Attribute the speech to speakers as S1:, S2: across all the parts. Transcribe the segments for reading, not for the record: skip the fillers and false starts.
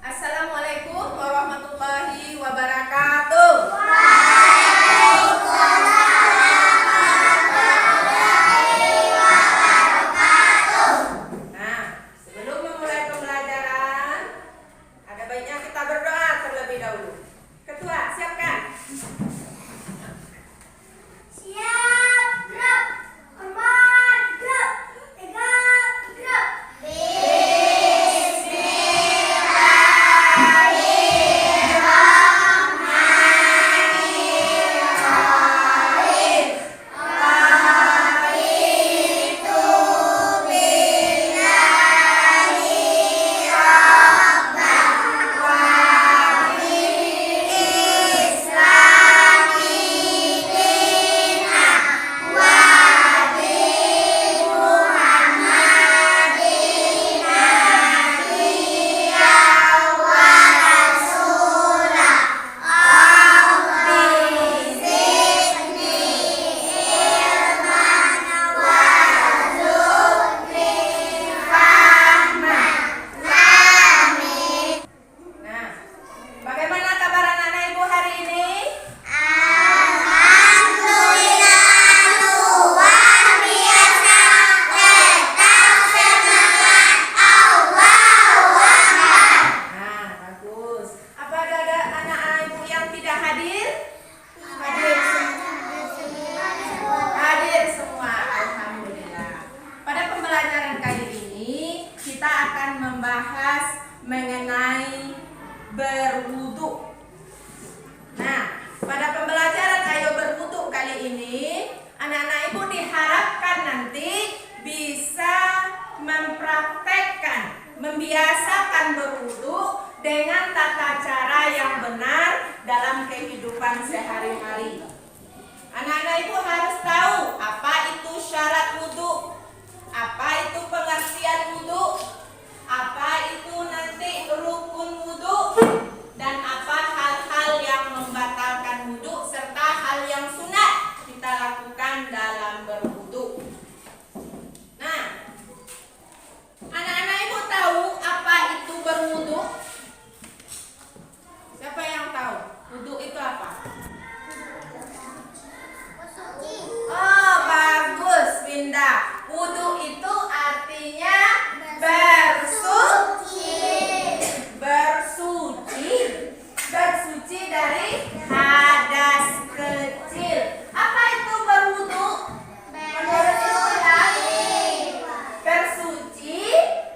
S1: Assalamualaikum warahmatullahi wabarakatuh. Nah, sebelum memulai pembelajaran, ada baiknya kita berdoa terlebih dahulu. Ketua, siapkan.
S2: Siap, gerak. Hormat, gerak. Tegak, gerak.
S1: Nah, bagaimana kabar anak-anak ibu hari ini? Nah, bagus. Apa ada anak-anak ibu yang tidak hadir? Hadir semua. Hadir semua. Alhamdulillah. Pada pembelajaran kali ini kita akan membahas mengenai berwudu. Nah, pada pembelajaran ayo berwudu kali ini, anak-anak ibu diharapkan nanti bisa mempraktekkan, membiasakan berwudu dengan tata cara yang benar dalam kehidupan sehari-hari. Anak-anak ibu harus tahu apa itu syarat wudu, apa itu pengertian wudu, apa itu nanti rukun wudu, dan apa hal-hal yang membatalkan wudu serta hal yang sunat kita lakukan dalam berwudu. Nah, anak-anak ibu tahu apa itu berwudu? Siapa yang tahu? Wudu itu apa? Oh, bagus, Winda. Wudu itu artinya bersuci dari hadas kecil. Apa itu berwudu? Menurut istilah, bersuci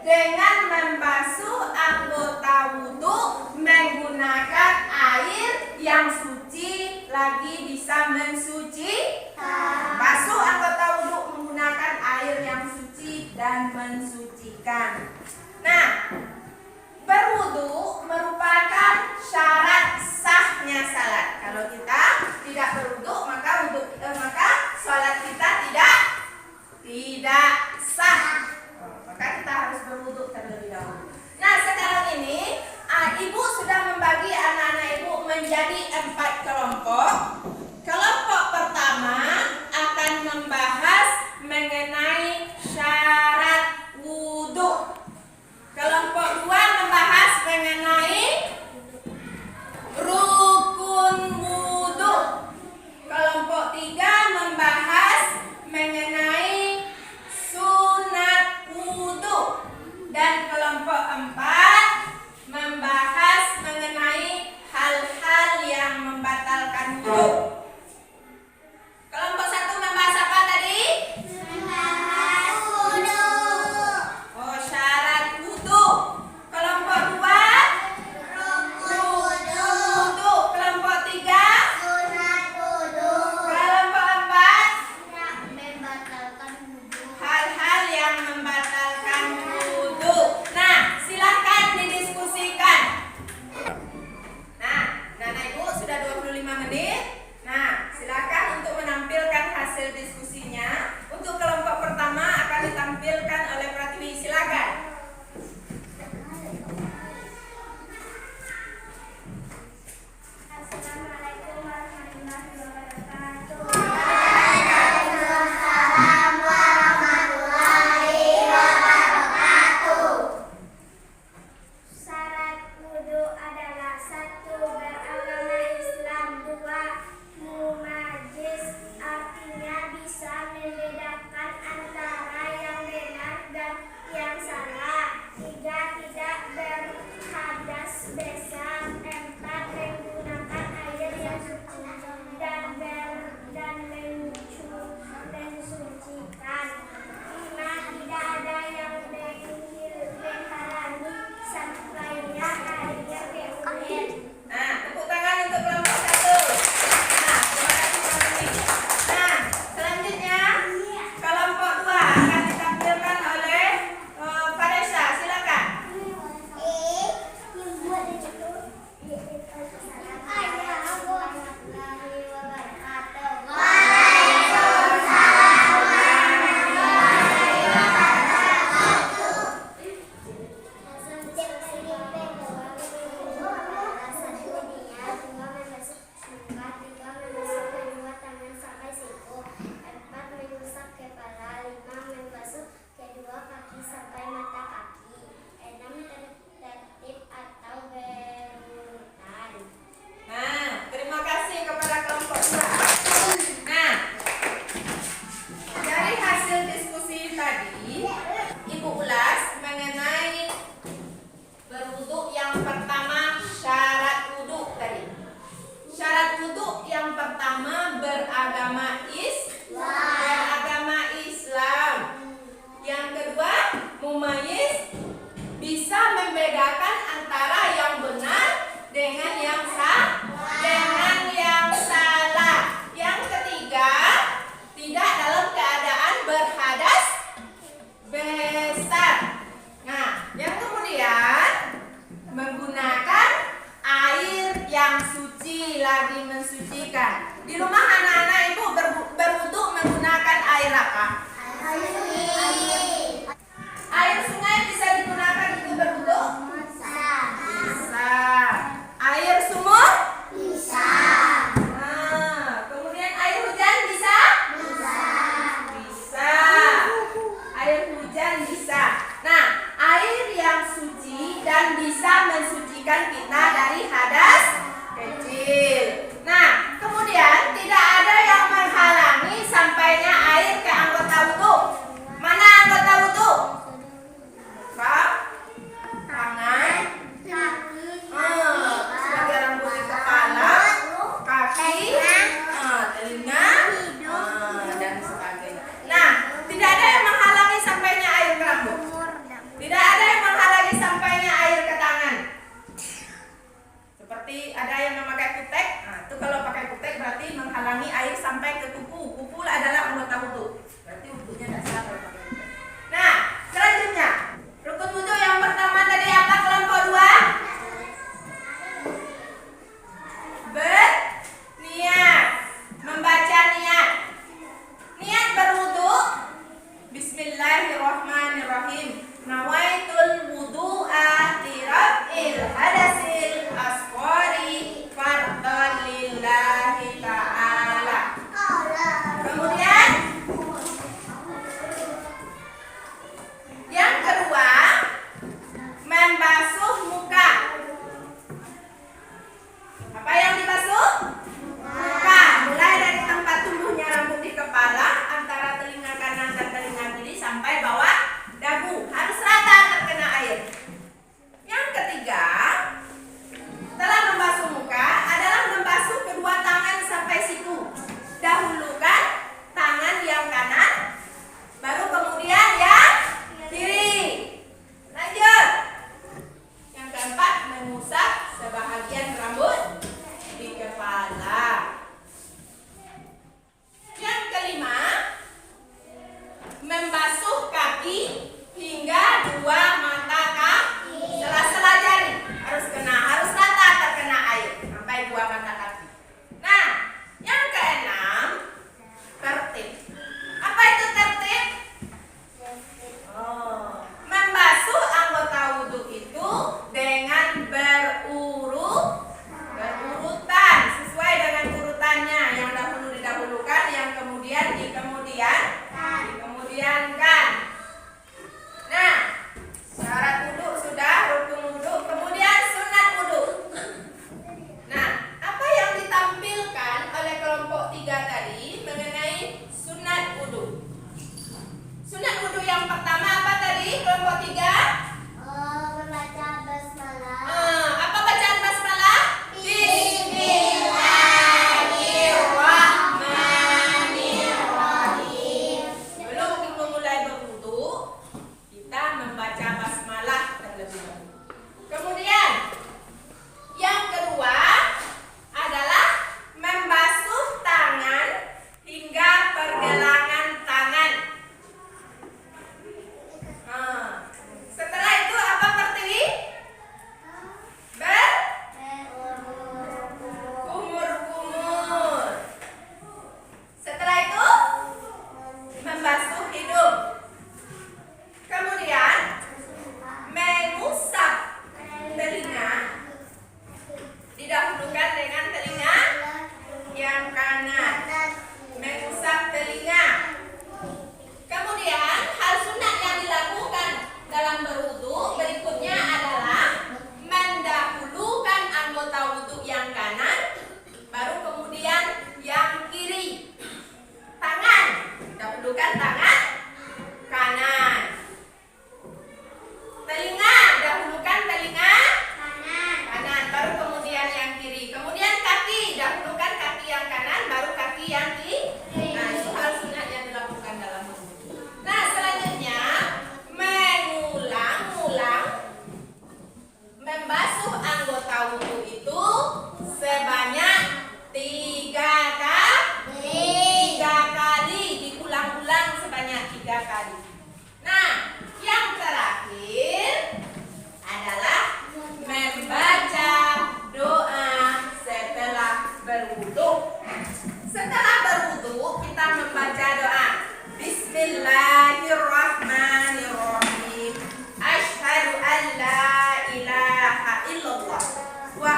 S1: dengan membasuh anggota wudu menggunakan air yang suci lagi bisa mensuci. Basuh anggota wudu menggunakan air yang suci dan mensucikan. Nah, berwudu merupakan syarat sahnya salat. Kalau kita tidak berwudu, maka salat kita tidak sah. Maka kita harus berwudu terlebih dahulu. Nah, sekarang ini ibu sudah membagi anak-anak ibu menjadi 4 kelompok. Kelompok pertama akan membahas mengenai syarat wudu. Kelompok 2 membahas mengenai rukun wudu. Kelompok 3 membahas mengenai sunat wudu. Dan kelompok 4 membahas mengenai hal-hal yang membatalkan suci, lagi mensucikan. Di rumah anak-anak ibu berwudu menggunakan air apa? Air sungai bisa digunakan untuk berwudu? Bisa. Air sumur?
S2: Bisa.
S1: Nah, kemudian air hujan bisa? Bisa. Air hujan bisa. Nah, air yang suci dan bisa mensucikan kita dari hadas kecil. Nah, kemudian tidak ada yang menghalangi sampainya air ke anggota wudu. Mana anggota wudu? Muka, tangan, sebagai rambut di kepala, kaki, telinga, dan sebagainya. Nah, tidak ada yang menghalangi sampainya air ke rambut. Tidak ada yang menghalangi sampainya air ke tangan. Seperti ada yang memakai kutek,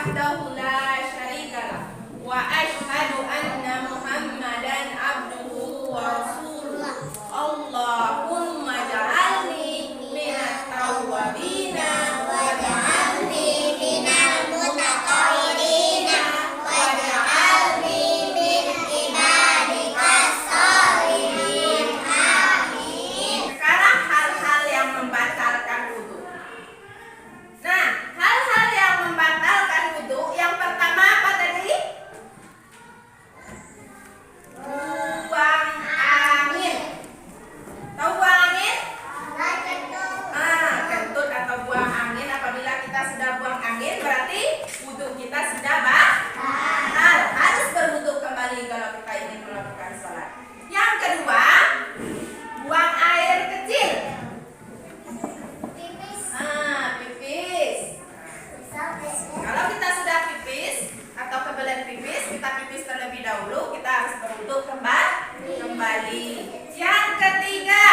S1: wahdahu la syarikalah wa asyhadu anna Muhammadan abduhu wa rasuluh. Allahumma ja'alni minat tawwabina waj'alni minal mutatahhirina waj'alni min ibadikas sholihin. Amin. Sekarang hal-hal yang membatalkan wudu. Nah, hal-hal yang membatalkan wudu yang pertama apa tadi? Buang angin. Tahu buang angin? Kentut atau buang angin. Apabila kita sudah buang angin, berarti wudu kita sudah batal. Harus berwudu kembali kalau kita ingin melakukan sholat. Yang kedua, buang air kecil. Pipis. Kalau kita sudah pipis atau kebelet pipis, kita pipis terlebih dahulu, kita harus berwudu kembali. Yang ketiga,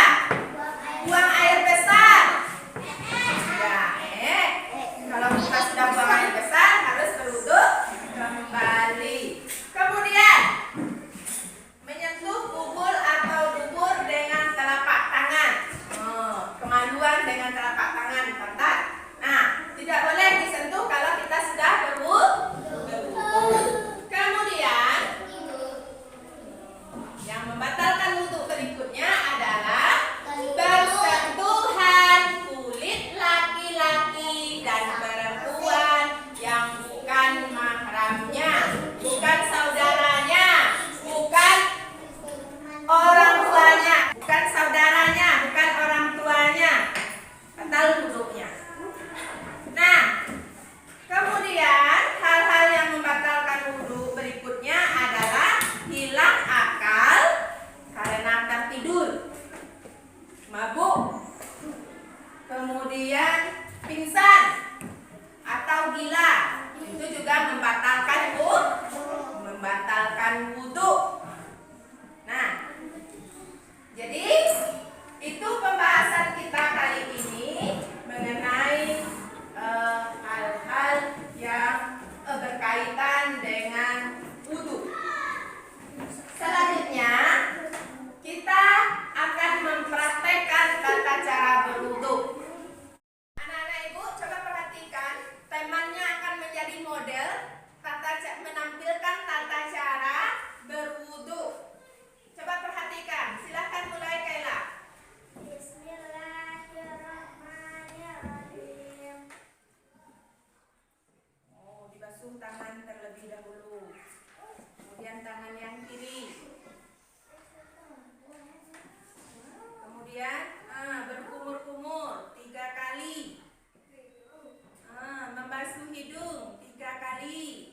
S1: buang air besar. Kalau kita sudah buang air besar, harus berwudu kembali. Kemudian, menyentuh kubul atau dubur dengan telapak tangan. Kemaluan dengan telapak tangan, pantat. Nah, tidak boleh disentuh kalau kita sudah berwudu. Kemudian, yang membatalkan wudu berikutnya adalah bersentuhan kulit laki-laki dan perempuan yang bukan mahramnya, bukan saudaranya, bukan orang tuanya, bukan saudaranya, bukan orang tuanya. Batal wudunya. Nah, kemudian hal-hal yang membatalkan wudu berikutnya adalah hilang akal karena tertidur, mabuk, kemudian pingsan atau gila. Itu juga membatalkan wudu. Nah, jadi itu pembahasan kita kali ini mengenai hal-hal yang berkaitan dengan wudu. Selanjutnya kita akan mempraktekkan tata cara berwudu. Anak-anak ibu coba perhatikan, temannya akan menjadi model menampilkan tata cara berwudu. Coba perhatikan, silahkan mulai Kaila.
S2: Bismillahirrahmanirrahim.
S1: Dibasuh tangan terlebih dahulu. Kemudian tangan yang kiri. Kemudian berkumur-kumur 3 kali. Membasuh hidung 3 kali.